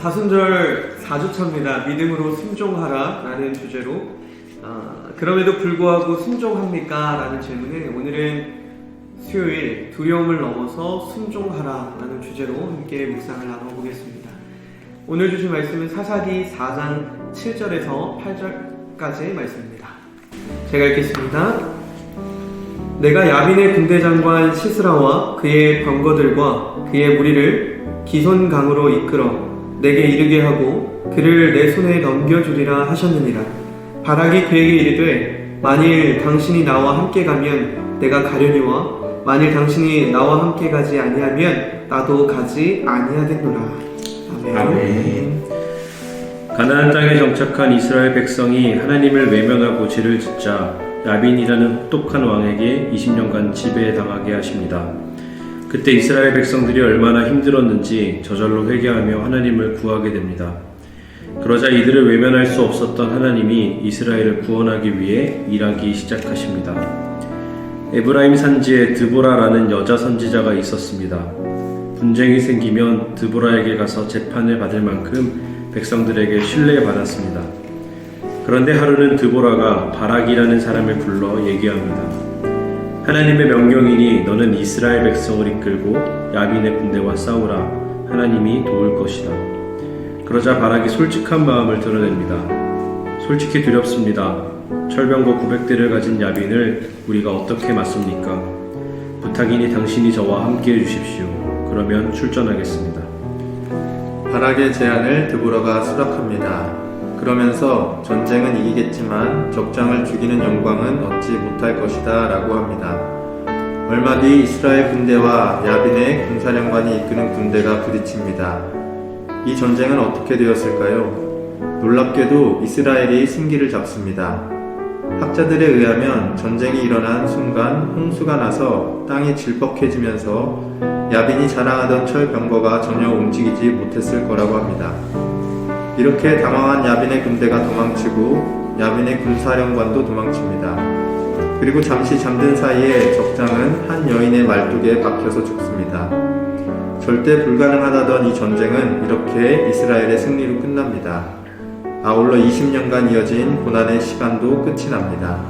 사순절 4주차입니다. 믿음으로 순종하라 라는 주제로 그럼에도 불구하고 순종합니까? 라는 질문에 오늘은 수요일 두려움을 넘어서 순종하라 라는 주제로 함께 묵상을 나눠보겠습니다. 오늘 주신 말씀은 사사기 4장 7절에서 8절까지의 말씀입니다. 제가 읽겠습니다. 내가 야빈의 군대장관 시스라와 그의 병거들과 그의 무리를 기손강으로 이끌어 내게 이르게 하고 그를 내 손에 넘겨주리라 하셨느니라. 바락이 그에게 이르되 만일 당신이 나와 함께 가면 내가 가려니와 만일 당신이 나와 함께 가지 아니하면 나도 가지 아니하겠노라. 아멘. 가나안 땅에 정착한 이스라엘 백성이 하나님을 외면하고 죄를 짓자 야빈이라는 혹독한 왕에게 20년간 지배당하게 하십니다. 그때 이스라엘 백성들이 얼마나 힘들었는지 저절로 회개하며 하나님을 구하게 됩니다. 그러자 이들을 외면할 수 없었던 하나님이 이스라엘을 구원하기 위해 일하기 시작하십니다. 에브라임 산지에 드보라라는 여자 선지자가 있었습니다. 분쟁이 생기면 드보라에게 가서 재판을 받을 만큼 백성들에게 신뢰받았습니다. 그런데 하루는 드보라가 바락이라는 사람을 불러 얘기합니다. 하나님의 명령이니 너는 이스라엘 백성을 이끌고 야빈의 군대와 싸우라. 하나님이 도울 것이다. 그러자 바락이 솔직한 마음을 드러냅니다. 솔직히 두렵습니다. 철병거 900대를 가진 야빈을 우리가 어떻게 맞습니까? 부탁이니 당신이 저와 함께 해주십시오. 그러면 출전하겠습니다. 바락의 제안을 드보라가 수락합니다. 그러면서 전쟁은 이기겠지만 적장을 죽이는 영광은 얻지 못할 것이다 라고 합니다. 얼마 뒤 이스라엘 군대와 야빈의 군사령관이 이끄는 군대가 부딪힙니다. 이 전쟁은 어떻게 되었을까요? 놀랍게도 이스라엘이 승기를 잡습니다. 학자들에 의하면 전쟁이 일어난 순간 홍수가 나서 땅이 질퍽해지면서 야빈이 자랑하던 철병거가 전혀 움직이지 못했을 거라고 합니다. 이렇게 당황한 야빈의 군대가 도망치고 야빈의 군사령관도 도망칩니다. 그리고 잠시 잠든 사이에 적장은 한 여인의 말뚝에 박혀서 죽습니다. 절대 불가능하다던 이 전쟁은 이렇게 이스라엘의 승리로 끝납니다. 아울러 20년간 이어진 고난의 시간도 끝이 납니다.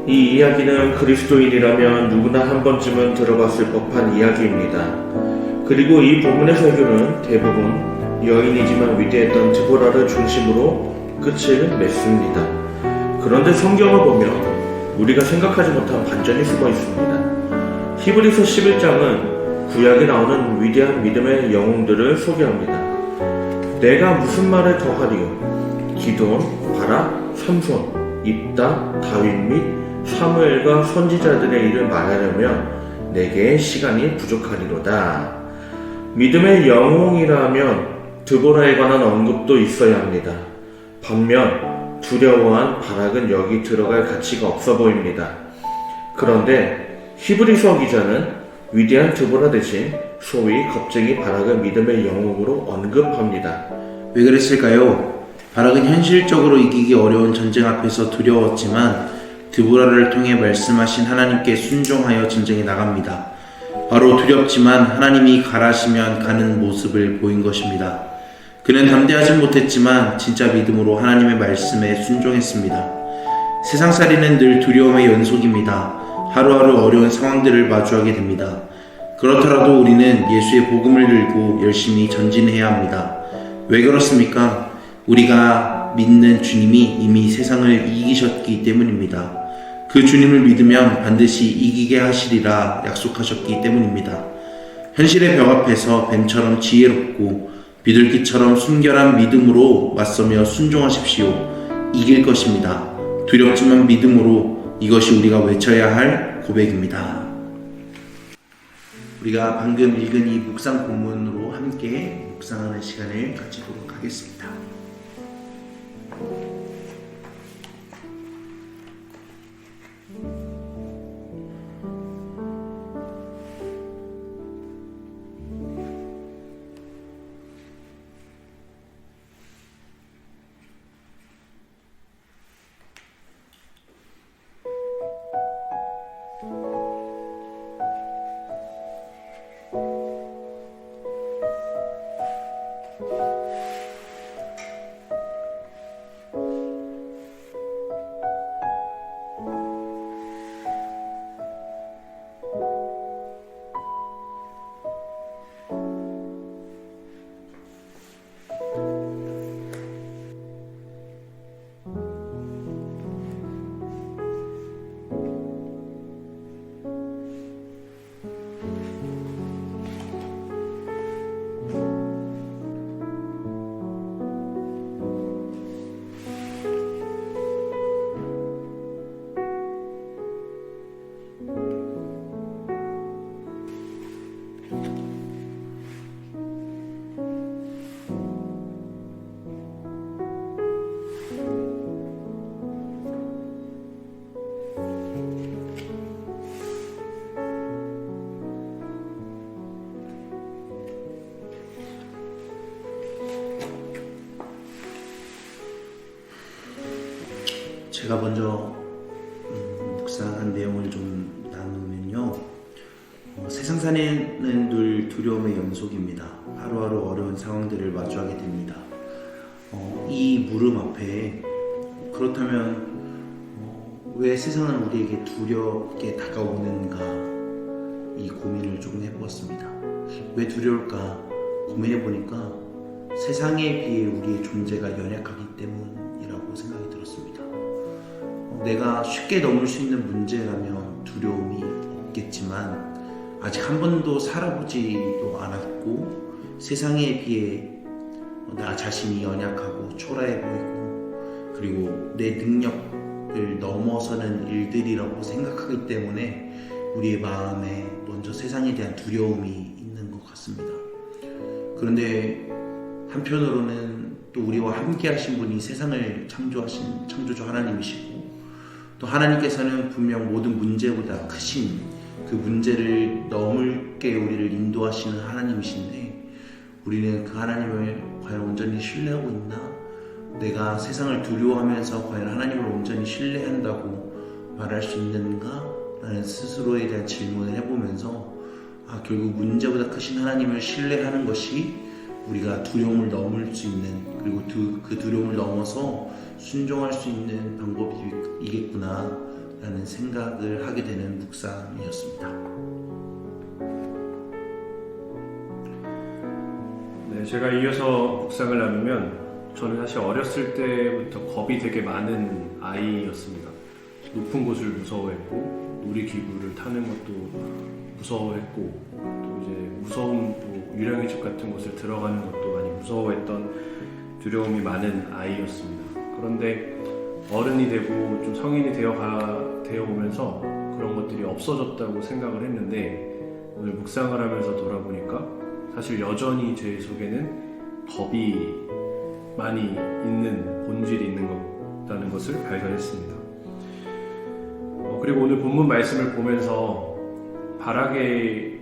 이 이야기는 그리스도인이라면 누구나 한 번쯤은 들어봤을 법한 이야기입니다. 그리고 이 본문의 설교는 대부분 여인이지만 위대했던 드보라를 중심으로 끝을 맺습니다. 그런데 성경을 보면 우리가 생각하지 못한 반전이 숨어 있습니다. 히브리서 11장은 구약에 나오는 위대한 믿음의 영웅들을 소개합니다. 내가 무슨 말을 더하리요? 기드온, 바락, 삼손, 입다, 다윗 및 사무엘과 선지자들의 일을 말하려면 내게 시간이 부족하리로다. 믿음의 영웅이라면 드보라에 관한 언급도 있어야 합니다. 반면 두려워한 바락은 여기 들어갈 가치가 없어 보입니다. 그런데 히브리서 기자는 위대한 드보라 대신 소위 겁쟁이 바락을 믿음의 영웅으로 언급합니다. 왜 그랬을까요? 바락은 현실적으로 이기기 어려운 전쟁 앞에서 두려웠지만 드보라를 통해 말씀하신 하나님께 순종하여 전쟁에 나갑니다. 바로 두렵지만 하나님이 가라시면 가는 모습을 보인 것입니다. 그는 담대하진 못했지만 진짜 믿음으로 하나님의 말씀에 순종했습니다. 세상살이는 늘 두려움의 연속입니다. 하루하루 어려운 상황들을 마주하게 됩니다. 그렇더라도 우리는 예수의 복음을 들고 열심히 전진해야 합니다. 왜 그렇습니까? 우리가 믿는 주님이 이미 세상을 이기셨기 때문입니다. 그 주님을 믿으면 반드시 이기게 하시리라 약속하셨기 때문입니다. 현실의 벽 앞에서 뱀처럼 지혜롭고 비둘기처럼 순결한 믿음으로 맞서며 순종하십시오. 이길 것입니다. 두렵지만 믿음으로, 이것이 우리가 외쳐야 할 고백입니다. 우리가 방금 읽은 이 묵상 본문으로 함께 묵상하는 시간을 가지도록 하겠습니다. 제가 먼저 묵상한 내용을 좀 나누면요. 세상 사는 늘 두려움의 연속입니다. 하루하루 어려운 상황들을 마주하게 됩니다. 이 물음 앞에 그렇다면 왜 세상은 우리에게 두렵게 다가오는가 이 고민을 조금 해보았습니다. 왜 두려울까 고민해보니까 세상에 비해 우리의 존재가 연약하기 때문이라고 생각이 들었습니다. 내가 쉽게 넘을 수 있는 문제라면 두려움이 없겠지만 아직 한 번도 살아보지도 않았고 세상에 비해 나 자신이 연약하고 초라해 보이고 그리고 내 능력을 넘어서는 일들이라고 생각하기 때문에 우리의 마음에 먼저 세상에 대한 두려움이 있는 것 같습니다. 그런데 한편으로는 또 우리와 함께 하신 분이 세상을 창조하신 창조주 하나님이시고 또 하나님께서는 분명 모든 문제보다 크신 그 문제를 넘게 우리를 인도하시는 하나님이신데 우리는 그 하나님을 과연 온전히 신뢰하고 있나? 내가 세상을 두려워하면서 과연 하나님을 온전히 신뢰한다고 말할 수 있는가? 라는 스스로에 대한 질문을 해보면서 결국 문제보다 크신 하나님을 신뢰하는 것이 우리가 두려움을 넘을 수 있는 그리고 그 두려움을 넘어서 순종할 수 있는 방법이겠구나 라는 생각을 하게 되는 묵상이었습니다. 네, 제가 이어서 묵상을 나누면 저는 사실 어렸을 때부터 겁이 되게 많은 아이였습니다. 높은 곳을 무서워했고 놀이기구를 타는 것도 무서워했고 또 이제 무서운 또 유령의 집 같은 곳을 들어가는 것도 많이 무서워했던 두려움이 많은 아이였습니다. 그런데 어른이 되고 좀 성인이 되어 오면서 그런 것들이 없어졌다고 생각을 했는데 오늘 묵상을 하면서 돌아보니까 사실 여전히 제 속에는 겁이 많이 있는 본질이 있는 거라는 것을 발견했습니다. 그리고 오늘 본문 말씀을 보면서 바락에게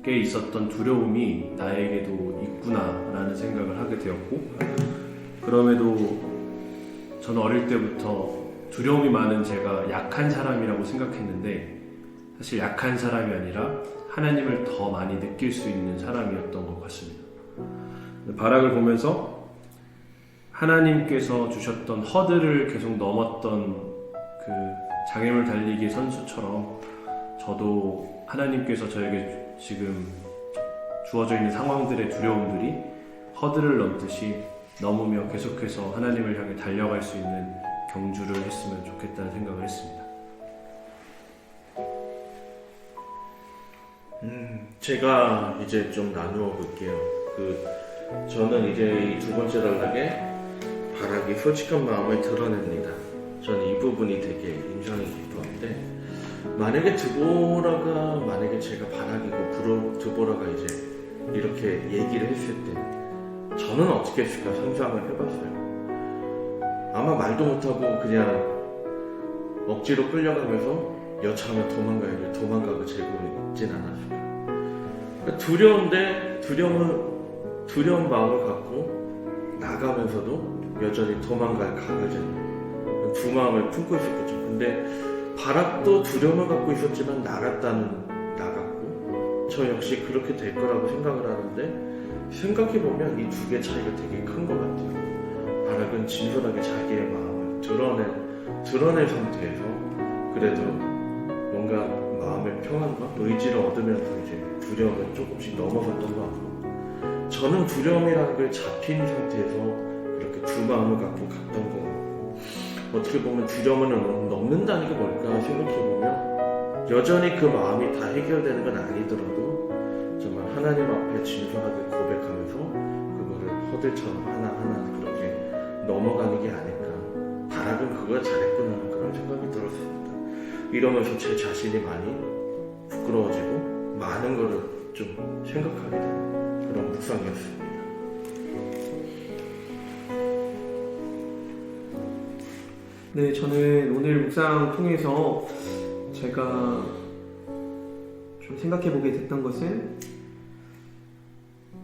있었던 두려움이 나에게도 있구나라는 생각을 하게 되었고 그럼에도 저는 어릴 때부터 두려움이 많은 제가 약한 사람이라고 생각했는데 사실 약한 사람이 아니라 하나님을 더 많이 느낄 수 있는 사람이었던 것 같습니다. 바락을 보면서 하나님께서 주셨던 허들을 계속 넘었던 그 장애물 달리기 선수처럼 저도 하나님께서 저에게 지금 주어져 있는 상황들의 두려움들이 허들을 넘듯이 넘으며 계속해서 하나님을 향해 달려갈 수 있는 경주를 했으면 좋겠다는 생각을 했습니다. 제가 이제 좀 나누어 볼게요. 저는 이제 이 두 번째 단락에 바락이 솔직한 마음을 드러냅니다. 저는 이 부분이 되게 인상이 깊었는데 만약에 제가 바락이고 드보라가 이제 이렇게 얘기를 했을 때 저는 어떻게 했을까 상상을 해봤어요. 아마 말도 못하고 그냥 억지로 끌려가면서 여차하면 도망가고 제고 있진 않았을까. 그러니까 두려운 마음을 갖고 나가면서도 여전히 도망갈 각오지 않는 두 마음을 품고 있었거든요. 근데 바락도 두려움을 갖고 있었지만 나갔고 저 역시 그렇게 될 거라고 생각을 하는데 생각해보면 이 두 개의 차이가 되게 큰 것 같아요. 바락은 진솔하게 자기의 마음을 드러낸 상태에서 그래도 뭔가 마음의 평안과 의지를 얻으면서 이제 두려움을 조금씩 넘어섰던 것 같고 저는 두려움이라는 걸 잡힌 상태에서 이렇게 두 마음을 갖고 갔던 것 같고 어떻게 보면 두려움을 넘는다는 게 뭘까 생각해보면 여전히 그 마음이 다 해결되는 건 아니더라도 정말 하나님 앞에 진솔하게 고백하면서 그거를 허들처럼 하나하나 그렇게 넘어가는 게 아닐까. 바락은 그걸 잘했구나 그런 생각이 들었습니다. 이러면서 제 자신이 많이 부끄러워지고 많은 거를 좀 생각하게 되는 그런 묵상이었습니다. 네, 저는 오늘 묵상 통해서 제가 좀 생각해보게 됐던 것은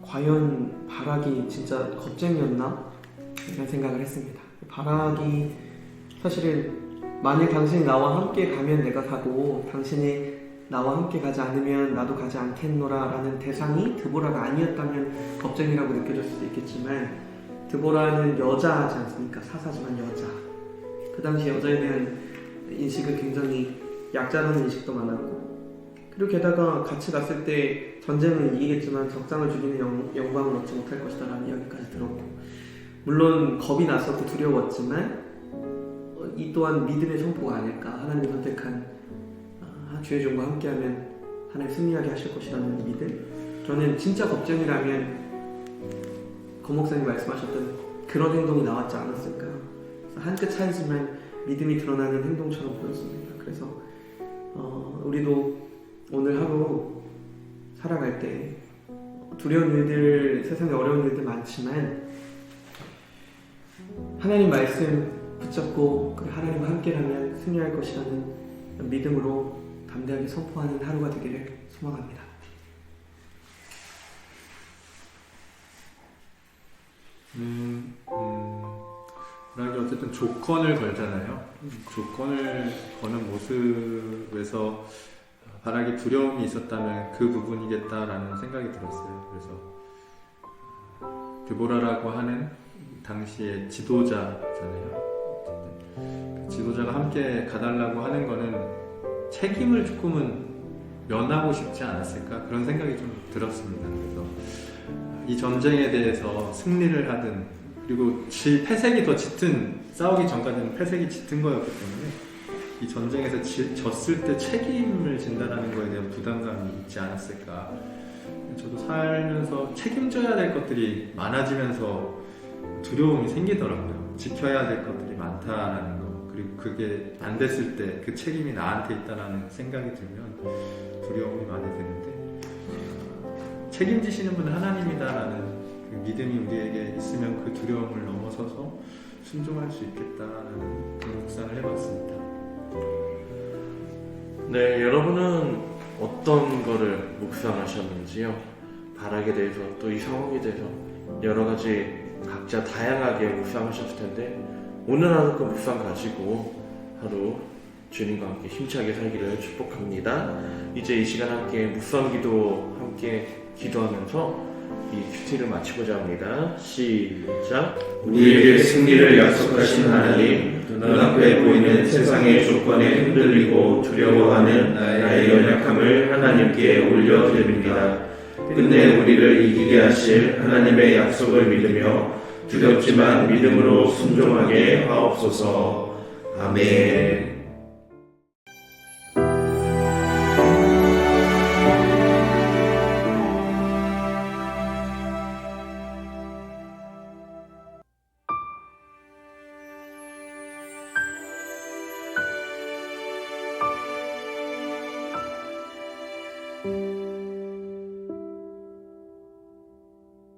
과연 바락이 진짜 겁쟁이였나? 이런 생각을 했습니다. 바락이 사실은 만약 당신이 나와 함께 가면 내가 가고 당신이 나와 함께 가지 않으면 나도 가지 않겠노라 라는 대상이 드보라가 아니었다면 겁쟁이라고 느껴졌을 수도 있겠지만, 드보라는 여자지 않습니까? 사사지만 여자. 그 당시 여자에 대한 인식은 굉장히 약자라는 인식도 많았고, 그리고 게다가 같이 갔을 때 전쟁은 이기겠지만 적장을 죽이는 영광을 얻지 못할 것이다 라는 이야기까지 들었고, 물론 겁이 났었고 두려웠지만 이 또한 믿음의 선포가 아닐까. 하나님이 선택한 주의 종과 함께하면 하나님 승리하게 하실 것이라는 믿음. 저는 진짜 겁쟁이라면 고 목사님 말씀하셨던 그런 행동이 나왔지 않았을까. 한 끗 차이지만 믿음이 드러나는 행동처럼 보였습니다. 그래서 우리도 오늘 하루 살아갈 때 두려운 일들, 세상에 어려운 일들 많지만 하나님 말씀 붙잡고 하나님과 함께라면 승리할 것이라는 믿음으로 담대하게 선포하는 하루가 되기를 소망합니다. 그러니까 어쨌든 조건을 걸잖아요. 조건을 거는 모습에서 바락이 두려움이 있었다면 그 부분이겠다라는 생각이 들었어요. 그래서 드보라라고 하는 당시의 지도자잖아요. 그 지도자가 함께 가달라고 하는 거는 책임을 조금은 면하고 싶지 않았을까, 그런 생각이 좀 들었습니다. 그래서 이 전쟁에 대해서 승리를 하든, 그리고 패색이 더 짙은, 싸우기 전까지는 패색이 짙은 거였기 때문에 이 전쟁에서 졌을 때 책임을 진다는 거에 대한 부담감이 있지 않았을까. 저도 살면서 책임져야 될 것들이 많아지면서 두려움이 생기더라고요. 지켜야 될 것들이 많다라는 거, 그리고 그게 안 됐을 때 그 책임이 나한테 있다라는 생각이 들면 두려움이 많이 드는데, 책임지시는 분은 하나님이다라는 그 믿음이 우리에게 있으면 그 두려움을 넘어서서 순종할 수 있겠다라는 그런 묵상을 해봤습니다. 네, 여러분은 어떤 거를 묵상하셨는지요? 바락에 대해서, 또 이 상황에 대해서 여러 가지 각자 다양하게 묵상하셨을 텐데, 오늘 하루 그 묵상 가지고 하루 주님과 함께 힘차게 살기를 축복합니다. 이제 이 시간 함께 묵상기도 함께 기도하면서 이 큐티를 마치고자 합니다. 시작. 우리에게 승리를 약속하신 하나님, 눈앞에 보이는 세상의 조건에 흔들리고 두려워하는 나의 연약함을 하나님께 올려드립니다. 끝내 우리를 이기게 하실 하나님의 약속을 믿으며 두렵지만 믿음으로 순종하게 하옵소서. 아멘.